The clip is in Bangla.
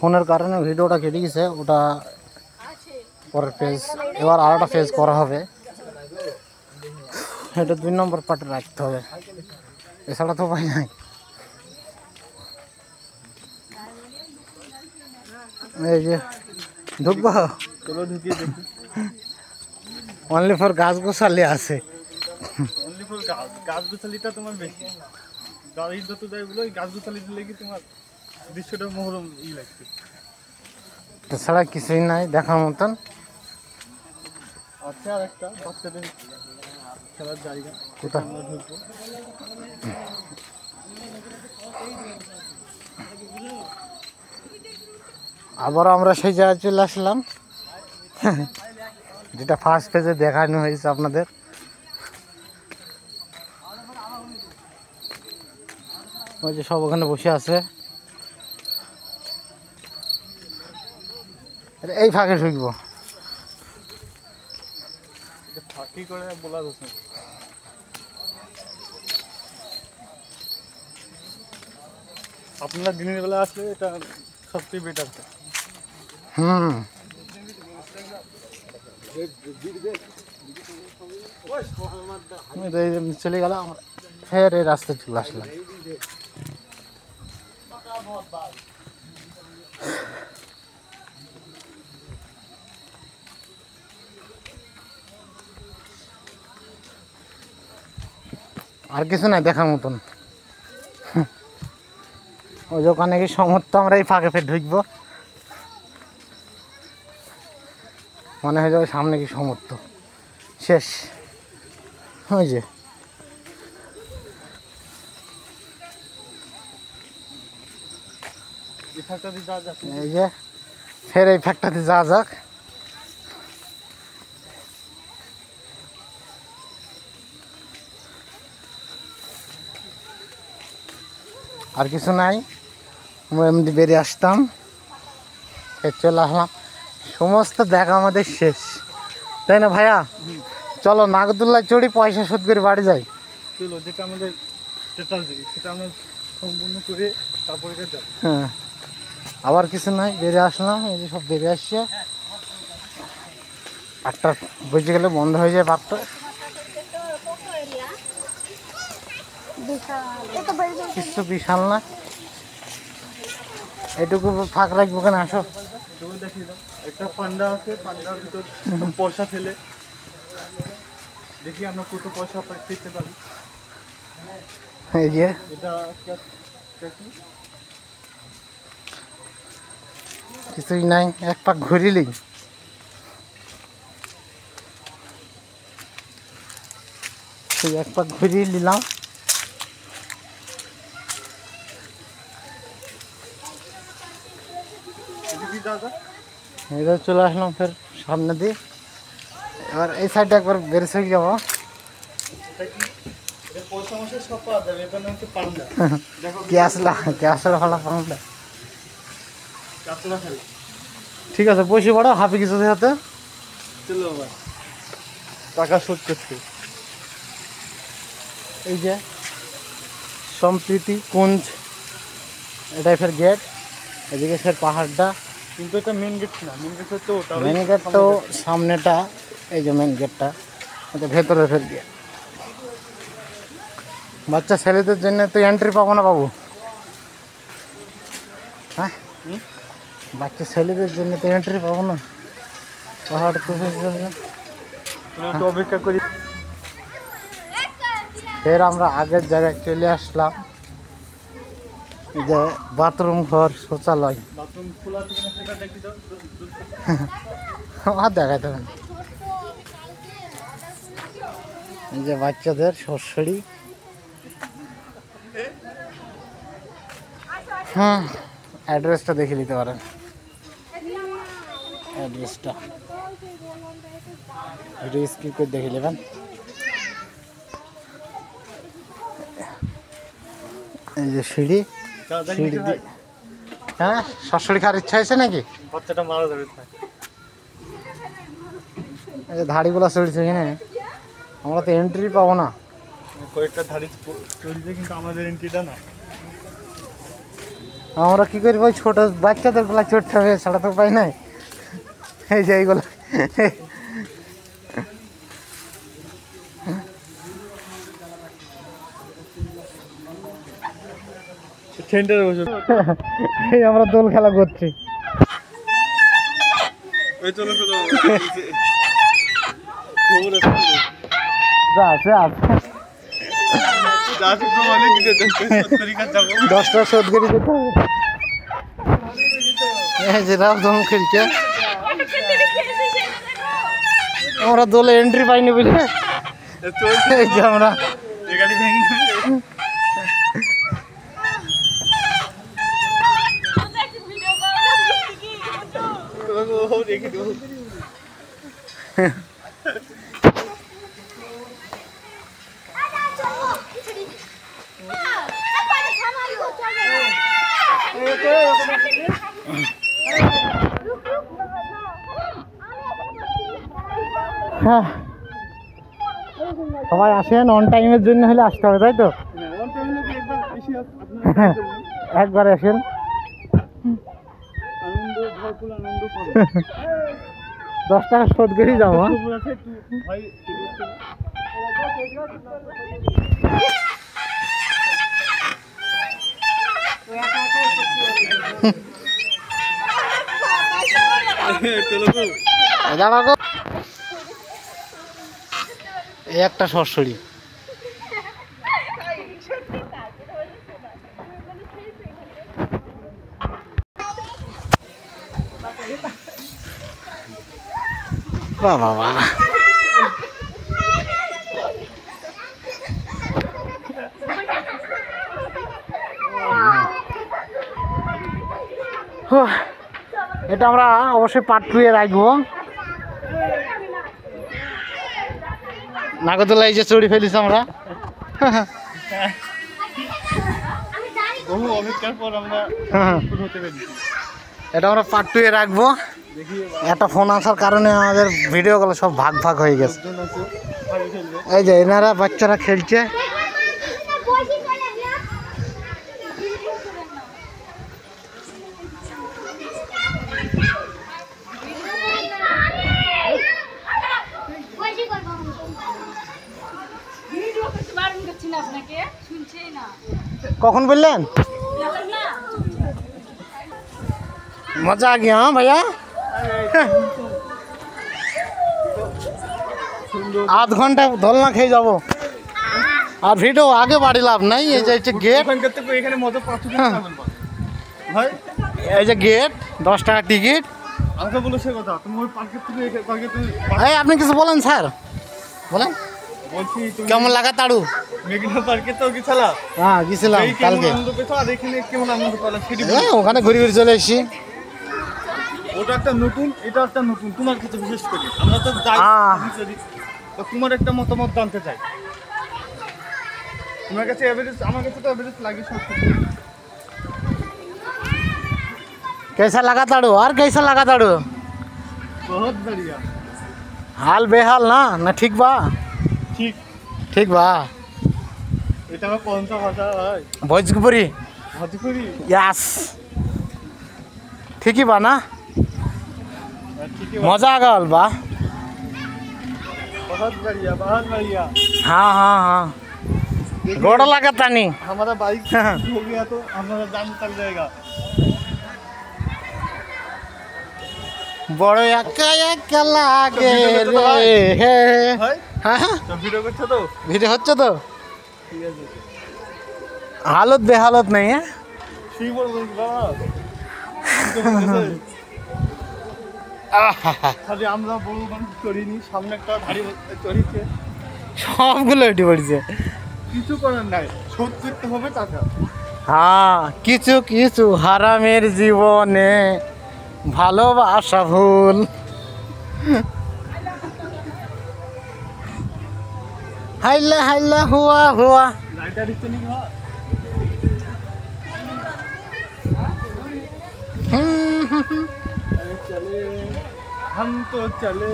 ফোনের কারণে ভিডিওটা কেটে গেছে, ওটা পরের পেজ, এবার আরেকটা পেজ করা হবে, এটা 2 নম্বর পার্টে রাখতে হবে, এছাড়া তো উপায় নাই। এই যে ঢুকবো, চলো ঢুকিয়ে দেখি। অনলি ফর গাছ গোছালি আছে, অনলি ফর গাছ গোছালিটা তোমার বেশি, গাড়ির যত যাই বলো গাছ গোছালি দিলে কি তোমার দৃশ্যটা মনোরম লাগছে, এছাড়া কিছুই নাই দেখার মতন। আচ্ছা, আর একটা বাচ্চাদের খেলার জায়গা, কোথায় আমরা ঢুকবো। আবার আমরা সেই জায়গায় চলে আসলাম যেটা ফার্স্ট পেজে দেখানো হয়েছে আপনাদের। ওই যে সব ওখানে বসে আছে, এই ফাঁকে ঢুকবো। ফাঁকি করে বলা যাচ্ছে, আপনারা দিনের বেলা আসলে এটা সবচেয়ে বেটার। চলে গেলাম, ফের এই রাস্তায় চলে আসলাম। আর কিছু নাই দেখার মতন। ওই ওখানে কি সমর্থ, আমরা এই ফাঁকে ফের ঢুকবো, মনে হয়ে যাবে সামনে কি সমর্থ শেষ। ওই যে এই যে ফের এই ফ্যাক্টরিতে যাওয়া যাক। আর কিছু নাই, আমরা এমনি বেরিয়ে আসতাম, চলে আসলাম, সমস্ত দেখা আমাদের শেষ, তাই না ভাইয়া? চলো নাগদুল্লাহ চড়ি, পয়সা শোধ করে বাড়ি যাই। চলো, যেটা আমাদের সেটা আমরা সম্পূর্ণ করে তারপরে যাবো। হ্যাঁ, আবার কিছু নাই, বেরিয়ে আসলাম, এই যে সব বেরিয়ে আসছে। 8টা বেজে গেলে বন্ধ হয়ে যায় পার্কটা। কিছু বিশাল না, এটুকু ফাঁক রাখবো কেন? আসো, দেখিয়ে দাও, একটা পান্ডা আছে, পান্ডার ভিতর পয়সা ফেলে দেখি আমরা কত পয়সা পেতে পারি। এই যে এটা কিছুই নাই, এক পাক ঘুরিলি, এক পাক ঘুরিয়ে নিলাম। এবার চলে আসলাম ফের সামনে দিয়ে, এবার এই সাইডে একবার বেরিয়ে সরে যাবো। ভালো পান্ডা, ঠিক আছে পয়সা পড়ো, হাফি কিছু হাতে টাকা শোধ করছে। এই যে সম্প্রীতি কুঞ্জ, এটাই ফের গেট, এদিকে ফের পাহাড়টা, কিন্তু এটা মেন গেট না, মেন গেট হচ্ছে ওটা, মেন গেট তো সামনেটা, এই যে মেন গেটটা, এটা ভেতরে ফের গিয়ে বাচ্চা ছেলেদের জন্য তো এন্ট্রি পাবো না বাবু, হ্যাঁ বাচ্চা ছেলেদের জন্য তো এন্ট্রি পাবো না, পাহাড় তো অপেক্ষা করি। ফের আমরা আগের জায়গায় চলে আসলাম, যে বাথরুম ঘর শৌচালয়, বাথরুম খোলা আছে কিনা সেটা দেখি দাও, আর দেখাতে হবে। এই যে বাচ্চাদের সরসরি, অ্যাড্রেসটা দেখে নিতে পারেন, অ্যাড্রেসটা ভিডিও স্কিপ করে দেখে নেবেন। এই যে সিঁড়ি, সিঁড়ি দিয়ে, হ্যাঁ সরসরি খাওয়ার ইচ্ছা হয়েছে নাকি? বাচ্চাটা মারা যাবে। এই যে ধাড়িগুলো চড়ছে এখানে, আমরা তো এন্ট্রি পাবো না, কয়েকটা ধাড়ি চলছে কিন্তু আমাদের এন্ট্রিটা না। আমরা কি করি ওই ছোট বাচ্চাদের গুলা চড়তে হবে, ছাড়া তো পাই নাই। এই যে এইগুলো সেন্টারে বসে এই আমরা দোল খেলা করছি। ওই চলো চলো যা যা 10টা শোধ করে যেতে হবে। এই যে রাম ধম খেলছে, আমরা দোলে এন্ট্রি পাইনি বুঝলে। এই যে আমরা গাড়ি ভেঙে রেখে দেবো। হ্যাঁ, সবাই আসেন, অন টাইমের জন্য হলে আসতে হবে, তাই তো? একবার আসেন, আনন্দ ভরপুর আনন্দ করো। 10 টাকা শোধ করেই যাবো। দাঁড়াবো, এই একটা সরসরি। বাহ বাহ বাহ, এটা আমরা অবশ্যই পার্ট 2 এ রাখবো। নাগরদোলা এই যে চড়ি ফেলিস আমরা। বহু অপেক্ষার পর আমরা হতে পেরেছি। এটা আমরা পার্ট 2 এ রাখবো। একটা ফোন আসার কারণে আমাদের ভিডিওগুলো সব ভাগ ভাগ হয়ে গেছে। এই যে এনারা বাচ্চারা খেলছে। কখন বললেন? मजा आ गया। हाँ भैया, आध घंटा ধলনা খেয়ে যাব। আর ভিডিও আগে বাড়ি লাভ নাই। এই যে গেট, এখানে মজা পাচ্ছি ভাই। এই যে গেট, 10 টাকা টিকিট। আমাকে বলো সে কথা, তুমি ওই পার্কের থেকে এই আপনি কিছু বলেন স্যার, বলেন। বলছি কেমন লাগা তাড়ু? মেঘনা পার্কে তো গেছিলা? হ্যাঁ গেছিলাম কালকে। আনন্দ পেছো আর এখানে কেমন আনন্দ পেলা সেটি ওখানে ঘুরে ঘুরে চলে এসেছি। ওটা একটা নতুন, এটা একটা নতুন, তোমার কাছে বিশেষ করে আমরা তো যাই, তো তোমার একটা মতামত জানতে চাই। তোমার কাছে এভারেজ, আমার কাছে তো এভারেজ লাগে সব। कैसा लगा ताड़ू? और कैसा लगा ताड़ू? बहुत बढ़िया। हाल बेहाल ना ठीक बा? ठीक ठीक बा। এটা কোন ভাষা ভাই? भोजपुरी। भोजपुरी? यस, ठीक ही बा ना? मजा आ गल बा। बहुत बढ़िया, बहुत बढ़िया। हाँ हाँ हाँ, गोड़ लगा तानी। हमारा बाइक हो गया तो हमारा जान चल जाएगा। बड़ो एका एका लागे रे। ভাই হ্যাঁ তো ভিডিও করছো তো? ভিডিও হচ্ছে তো। ঠিক আছে, हालत बेहालत नहीं है। ঠিক বলবো বাবা। খালি আমরা বড় মানুষ করিনি, সামনে একটা ধাড়ি চড়িছে, সবগুলো উঠে পড়ছে। কিছু করার নাই, শোধ করতে হবে টাকা। হ্যাঁ, কিছু কিছু হারামের জীবনে ভালোবাসা ভুল। হাইলা হাইলা হুয়া হুয়া। লাইটার দিচ্ছে নি ভাই? अरे चले हम तो चले।